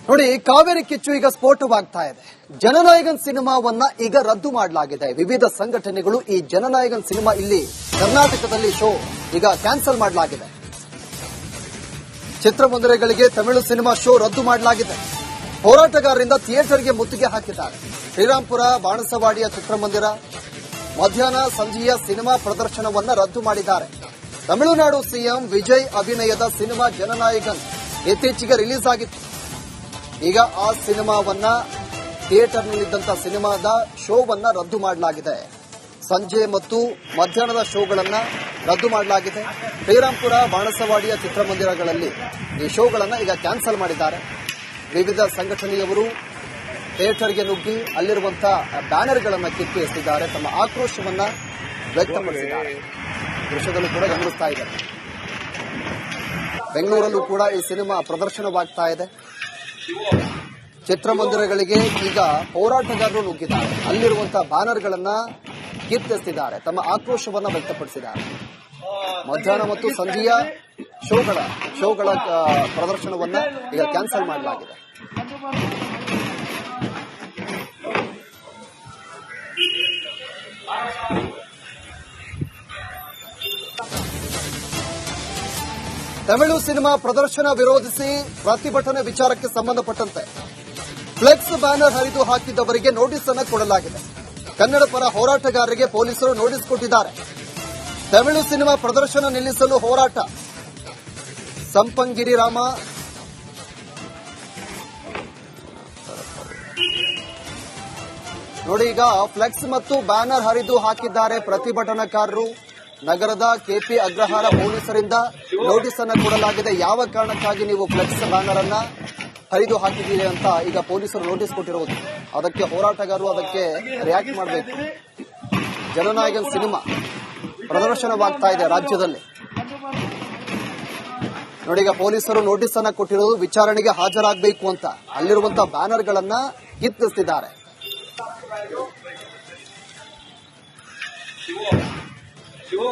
ನೋಡಿ, ಕಾವೇರಿ ಕಿಚ್ಚು ಈಗ ಸ್ಫೋಟವಾಗ್ತಾ ಇದೆ. ಜನನಾಯಕನ್ ಸಿನಿಮಾವನ್ನ ಈಗ ರದ್ದು ಮಾಡಲಾಗಿದೆ. ವಿವಿಧ ಸಂಘಟನೆಗಳು ಈ ಜನನಾಯಕನ್ ಸಿನಿಮಾ ಇಲ್ಲಿ ಕರ್ನಾಟಕದಲ್ಲಿ ಶೋ ಈಗ ಕ್ಯಾನ್ಸಲ್ ಮಾಡಲಾಗಿದೆ. ಚಿತ್ರಮಂದಿರಗಳಿಗೆ ತಮಿಳು ಸಿನಿಮಾ ಶೋ ರದ್ದು ಮಾಡಲಾಗಿದೆ. ಹೋರಾಟಗಾರರಿಂದ ಥಿಯೇಟರ್ಗೆ ಮುತ್ತಿಗೆ ಹಾಕಿದ್ದಾರೆ. ಶ್ರೀರಾಂಪುರ ಬಾಣಸವಾಡಿಯ ಚಿತ್ರಮಂದಿರ ಮಧ್ಯಾಹ್ನ ಸಂಜೆಯ ಸಿನಿಮಾ ಪ್ರದರ್ಶನವನ್ನ ರದ್ದು ಮಾಡಿದ್ದಾರೆ. ತಮಿಳುನಾಡು ಸಿಎಂ ವಿಜಯ್ ಅಭಿನಯದ ಸಿನಿಮಾ ಜನನಾಯಕನ್ ಇತ್ತೀಚೆಗೆ ರಿಲೀಸ್ ಆಗಿತ್ತು. ಈಗ ಆ ಸಿನಿಮಾವನ್ನ ಥಿಯೇಟರ್ನಲ್ಲಿದ್ದಂಥ ಸಿನಿಮಾದ ಶೋವನ್ನ ರದ್ದು ಮಾಡಲಾಗಿದೆ. ಸಂಜೆ ಮತ್ತು ಮಧ್ಯಾಹ್ನದ ಶೋಗಳನ್ನ ರದ್ದು ಮಾಡಲಾಗಿದೆ. ಶ್ರೀರಾಂಪುರ ಬಾಣಸವಾಡಿಯ ಚಿತ್ರಮಂದಿರಗಳಲ್ಲಿ ಈ ಶೋಗಳನ್ನ ಈಗ ಕ್ಯಾನ್ಸಲ್ ಮಾಡಿದ್ದಾರೆ. ವಿವಿಧ ಸಂಘಟನೆಯವರು ಥಿಯೇಟರ್ಗೆ ನುಗ್ಗಿ ಅಲ್ಲಿರುವಂತಹ ಬ್ಯಾನರ್ಗಳನ್ನು ಕಿತ್ತು ಎಸೆದಿದ್ದಾರೆ. ತಮ್ಮ ಆಕ್ರೋಶವನ್ನ ವ್ಯಕ್ತಪಡಿಸಿದ್ದಾರೆ. ದೃಶ್ಯದಲ್ಲೂ ಕೂಡ ಗಮನಿಸ್ತಾ ಇದೆ. ಬೆಂಗಳೂರಲ್ಲೂ ಕೂಡ ಈ ಸಿನಿಮಾ ಪ್ರದರ್ಶನವಾಗ್ತಾ ಇದೆ. ಚಿತ್ರಮಂದಿರಗಳಿಗೆ ಈಗ ಹೋರಾಟಗಾರರು ನುಗ್ಗಿದ್ದಾರೆ. ಅಲ್ಲಿರುವಂತಹ ಬ್ಯಾನರ್ಗಳನ್ನ ಕಿತ್ತೆಸೆದಿದ್ದಾರೆ. ತಮ್ಮ ಆಕ್ರೋಶವನ್ನ ವ್ಯಕ್ತಪಡಿಸಿದ್ದಾರೆ. ಮಧ್ಯಾಹ್ನ ಮತ್ತು ಸಂಜೆಯ ಶೋಗಳ ಪ್ರದರ್ಶನವನ್ನ ಈಗ ಕ್ಯಾನ್ಸಲ್ ಮಾಡಲಾಗಿದೆ. ತಮಿಳು ಸಿನಿಮಾ ಪ್ರದರ್ಶನ ವಿರೋಧಿಸಿ ಪ್ರತಿಭಟನೆ ವಿಚಾರಕ್ಕೆ ಸಂಬಂಧಪಟ್ಟಂತೆ ಫ್ಲೆಕ್ಸ್ ಬ್ಯಾನರ್ ಹರಿದು ಹಾಕಿದ್ದವರಿಗೆ ನೋಟಿಸ್ ಅನ್ನು ಕೊಡಲಾಗಿದೆ. ಕನ್ನಡ ಪರ ಹೋರಾಟಗಾರರಿಗೆ ಪೊಲೀಸರು ನೋಟಿಸ್ ಕೊಟ್ಟಿದ್ದಾರೆ. ತಮಿಳು ಸಿನಿಮಾ ಪ್ರದರ್ಶನ ನಿಲ್ಲಿಸಲು ಹೋರಾಟ. ಸಂಪಂಗಿರಿ ರಾಮ ನೋಡಿ, ಈಗ ಫ್ಲೆಕ್ಸ್ ಮತ್ತು ಬ್ಯಾನರ್ ಹರಿದು ಹಾಕಿದ್ದಾರೆ ಪ್ರತಿಭಟನಾಕಾರರು. ನಗರದ ಕೆಪಿ ಅಗ್ರಹಾರ ಪೊಲೀಸರಿಂದ ನೋಟಿಸ್ ಅನ್ನು ಕೊಡಲಾಗಿದೆ. ಯಾವ ಕಾರಣಕ್ಕಾಗಿ ನೀವು ಫ್ಲೆಕ್ಸ್ ಬ್ಯಾನರ್ ಅನ್ನ ಹರಿದು ಹಾಕಿದ್ದೀರಿ ಅಂತ ಈಗ ಪೊಲೀಸರು ನೋಟಿಸ್ ಕೊಟ್ಟಿರುವುದು. ಅದಕ್ಕೆ ಹೋರಾಟಗಾರರು ಅದಕ್ಕೆ ರಿಯಾಕ್ಟ್ ಮಾಡಬೇಕು. ಜನನಾಯಕನ್ ಸಿನಿಮಾ ಪ್ರದರ್ಶನವಾಗ್ತಾ ಇದೆ ರಾಜ್ಯದಲ್ಲಿ. ನೋಡಿ, ಈಗ ಪೊಲೀಸರು ನೋಟಿಸ್ ಅನ್ನ ಕೊಟ್ಟಿರೋದು ವಿಚಾರಣೆಗೆ ಹಾಜರಾಗಬೇಕು ಅಂತ. ಅಲ್ಲಿರುವಂತಹ ಬ್ಯಾನರ್ಗಳನ್ನ ಕಿತ್ತೆಸೆದಿದ್ದಾರೆ. ಶಿವ